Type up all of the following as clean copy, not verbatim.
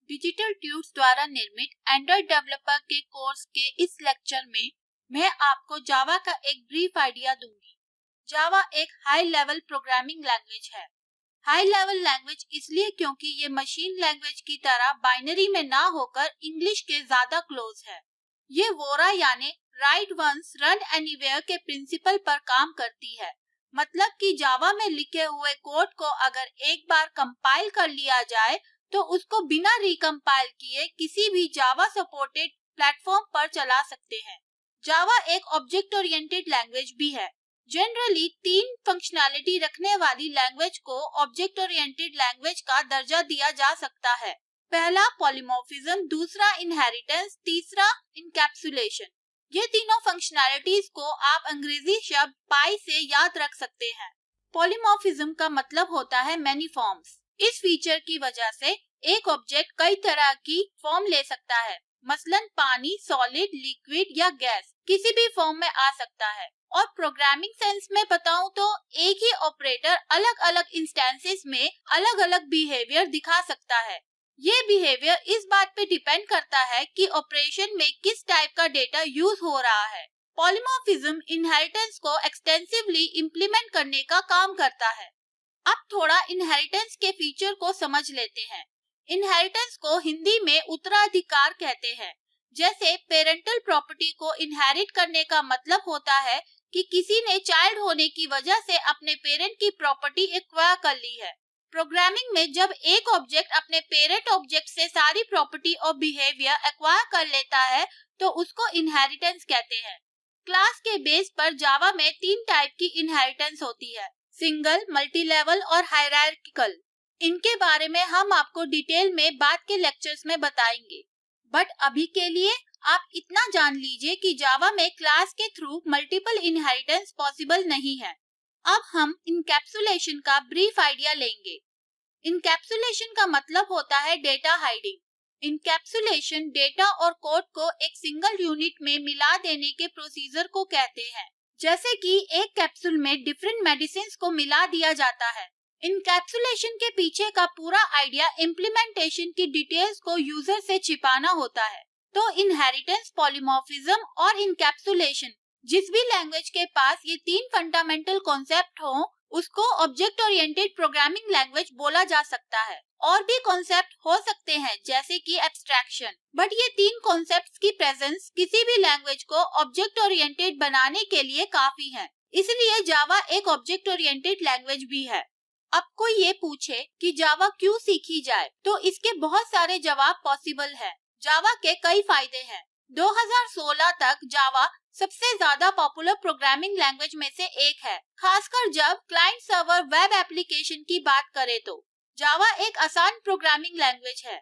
Digital tubes द्वारा निर्मित Android developer के कोर्स के इस लेक्चर में मैं आपको जावा का एक ब्रीफ आइडिया दूंगी। जावा एक हाई लेवल प्रोग्रामिंग लैंग्वेज है। हाई लेवल लैंग्वेज इसलिए क्योंकि ये मशीन लैंग्वेज की तरह बाइनरी में ना होकर इंग्लिश के ज्यादा क्लोज है। ये वोरा यानी राइट वंस रन एनीवेयर के प्रिंसिपल पर काम करती है। मतलब कि जावा में लिखे हुए कोड को अगर एक बार कंपाइल कर लिया जाए तो उसको बिना रिकम्पाइल किए किसी भी जावा सपोर्टेड प्लेटफॉर्म पर चला सकते हैं। जावा एक ऑब्जेक्ट ओरिएंटेड लैंग्वेज भी है। जनरली 3 फंक्शनैलिटी रखने वाली लैंग्वेज को ऑब्जेक्ट ओरिएंटेड लैंग्वेज का दर्जा दिया जा सकता है। पहला पॉलीमॉर्फिज्म, दूसरा इनहेरिटेंस, तीसरा इनकैप्सुलेशन। ये तीनों फंक्शनैलिटीज को आप अंग्रेजी शब्द पाई से याद रख सकते हैं। पॉलीमॉर्फिज्म का मतलब होता है मैनी फॉर्म्स। इस फीचर की वजह से एक ऑब्जेक्ट कई तरह की फॉर्म ले सकता है। मसलन पानी, सॉलिड, लिक्विड या गैस किसी भी फॉर्म में आ सकता है। और प्रोग्रामिंग सेंस में बताऊं तो एक ही ऑपरेटर अलग अलग इंस्टेंसेस में अलग अलग बिहेवियर दिखा सकता है। ये बिहेवियर इस बात पे डिपेंड करता है कि ऑपरेशन में किस टाइप का डेटा यूज हो रहा है। पॉलीमॉर्फिज्म इनहेरिटेंस को एक्सटेंसिवली इम्प्लीमेंट करने का काम करता है। अब थोड़ा इनहेरिटेंस के फीचर को समझ लेते हैं। इनहेरिटेंस को हिंदी में उत्तराधिकार कहते हैं। जैसे पेरेंटल प्रॉपर्टी को इनहेरिट करने का मतलब होता है कि किसी ने चाइल्ड होने की वजह से अपने पेरेंट की प्रॉपर्टी एक्वायर कर ली है। प्रोग्रामिंग में जब एक ऑब्जेक्ट अपने पेरेंट ऑब्जेक्ट से सारी प्रॉपर्टी और बिहेवियर एक्वायर कर लेता है तो उसको इनहेरिटेंस कहते हैं। क्लास के बेस पर जावा में 3 टाइप की इनहेरिटेंस होती है, सिंगल, मल्टी लेवल और हायरार्किकल। इनके बारे में हम आपको डिटेल में बाद के लेक्चर्स में बताएंगे। बट अभी के लिए आप इतना जान लीजिए कि जावा में क्लास के थ्रू मल्टीपल इनहेरिटेंस पॉसिबल नहीं है। अब हम इनकैप्सुलेशन का ब्रीफ आइडिया लेंगे। इनकैप्सुलेशन का मतलब होता है डेटा हाइडिंग। इनकैप्सुलेशन डेटा और कोड को एक सिंगल यूनिट में मिला देने के प्रोसीजर को कहते हैं। जैसे कि एक कैप्सूल में डिफरेंट मेडिसिन को मिला दिया जाता है। इनकैप्सुलेशन के पीछे का पूरा आइडिया इम्प्लीमेंटेशन की डिटेल्स को यूजर से छिपाना होता है। तो इनहेरिटेंस, पॉलीमॉर्फिज्म और इनकैप्सुलेशन, जिस भी लैंग्वेज के पास ये 3 फंडामेंटल कॉन्सेप्ट हो उसको ऑब्जेक्ट ओरिएंटेड प्रोग्रामिंग लैंग्वेज बोला जा सकता है। और भी कॉन्सेप्ट हो सकते हैं जैसे कि एब्स्ट्रैक्शन, बट ये 3 कॉन्सेप्ट्स की प्रेजेंस किसी भी लैंग्वेज को ऑब्जेक्ट ओरिएंटेड बनाने के लिए काफी है। इसलिए जावा एक ऑब्जेक्ट ओरिएंटेड लैंग्वेज भी है। अब कोई ये पूछे कि जावा क्यों सीखी जाए तो इसके बहुत सारे जवाब पॉसिबल है। जावा के कई फायदे हैं। 2016 तक जावा सबसे ज्यादा पॉपुलर प्रोग्रामिंग लैंग्वेज में से एक है, खासकर जब क्लाइंट सर्वर वेब एप्लीकेशन की बात करें तो। जावा एक आसान प्रोग्रामिंग लैंग्वेज है।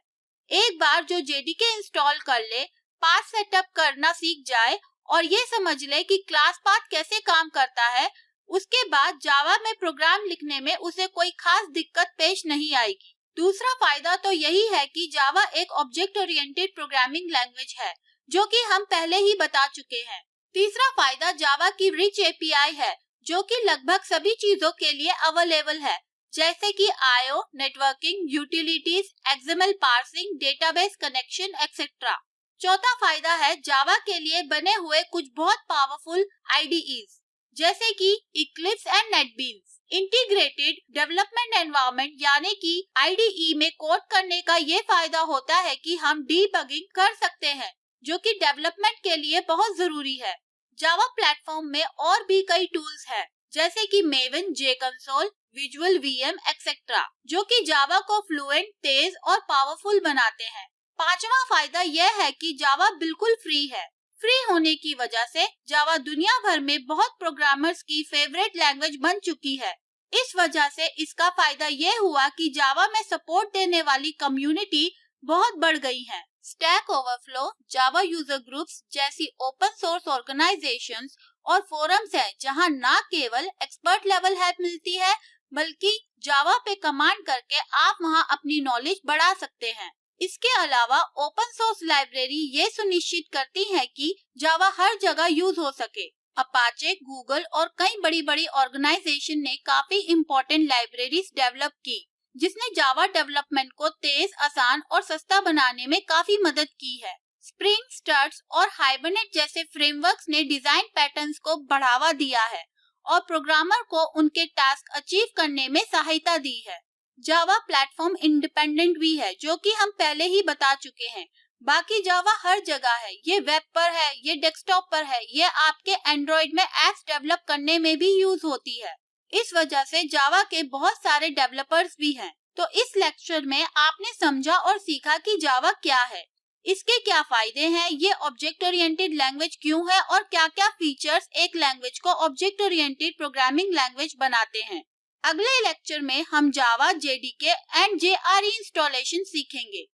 एक बार जो जेडीके इंस्टॉल कर ले, पाथ सेटअप करना सीख जाए और ये समझ ले कि क्लास पाथ कैसे काम करता है, उसके बाद जावा में प्रोग्राम लिखने में उसे कोई खास दिक्कत पेश नहीं आएगी। दूसरा फायदा तो यही है कि जावा एक ऑब्जेक्ट ओरिएंटेड प्रोग्रामिंग लैंग्वेज है, जो कि हम पहले ही बता चुके हैं। तीसरा फायदा जावा की रिच एपीआई है, जो कि लगभग सभी चीजों के लिए अवेलेबल है, जैसे कि IO, networking, utilities, XML parsing, database connection etcetera. चौथा फायदा है जावा के लिए बने हुए कुछ बहुत पावरफुल आईडीईज, जैसे कि Eclipse and NetBeans. Integrated development environment यानी कि आईडीई में कोड करने का ये फायदा होता है कि हम डीबगिंग कर सकते हैं, जो कि डेवलपमेंट के लिए बहुत जरूरी है। जावा प्लेटफॉर्म में और भी कई टूल्स हैं, जैसे कि मेवन, जेकंसोल, विजुअल वीएम एक्सेट्रा, जो कि जावा को फ्लुएंट, तेज और पावरफुल बनाते हैं। पांचवा फायदा यह है कि जावा बिल्कुल फ्री है। फ्री होने की वजह से जावा दुनिया भर में बहुत प्रोग्रामर्स की फेवरेट लैंग्वेज बन चुकी है। इस वजह से इसका फायदा ये हुआ कि जावा में सपोर्ट देने वाली कम्युनिटी बहुत बढ़ गई है। स्टैक ओवरफ्लो, जावा यूजर ग्रुप्स जैसी ओपन सोर्स ऑर्गेनाइजेशंस और फोरम्स हैं, जहां न केवल एक्सपर्ट लेवल हेल्प मिलती है बल्कि जावा पे कमांड करके आप वहां अपनी नॉलेज बढ़ा सकते हैं। इसके अलावा ओपन सोर्स लाइब्रेरी ये सुनिश्चित करती है कि जावा हर जगह यूज हो सके। अपाचे, गूगल और कई बड़ी बड़ी ऑर्गेनाइजेशन ने काफी इम्पोर्टेंट लाइब्रेरीज डेवलप की, जिसने जावा डेवलपमेंट को तेज, आसान और सस्ता बनाने में काफी मदद की है। स्प्रिंग, स्टड्स और हाइबरनेट जैसे फ्रेमवर्क्स ने डिजाइन पैटर्न्स को बढ़ावा दिया है और प्रोग्रामर को उनके टास्क अचीव करने में सहायता दी है। जावा प्लेटफॉर्म इंडिपेंडेंट भी है, जो कि हम पहले ही बता चुके हैं। बाकी जावा हर जगह है, ये वेब पर है, ये डेस्कटॉप पर है, ये आपके एंड्रॉइड में एप्स डेवलप करने में भी यूज होती है। इस वजह से जावा के बहुत सारे डेवलपर्स भी हैं। तो इस लेक्चर में आपने समझा और सीखा कि जावा क्या है, इसके क्या फायदे हैं, ये ऑब्जेक्ट ओरिएंटेड लैंग्वेज क्यों है और क्या-क्या फीचर्स एक लैंग्वेज को ऑब्जेक्ट ओरिएंटेड प्रोग्रामिंग लैंग्वेज बनाते हैं। अगले लेक्चर में हम जावा, जेडीके एंड जेआरई इंस्टॉलेशन सीखेंगे।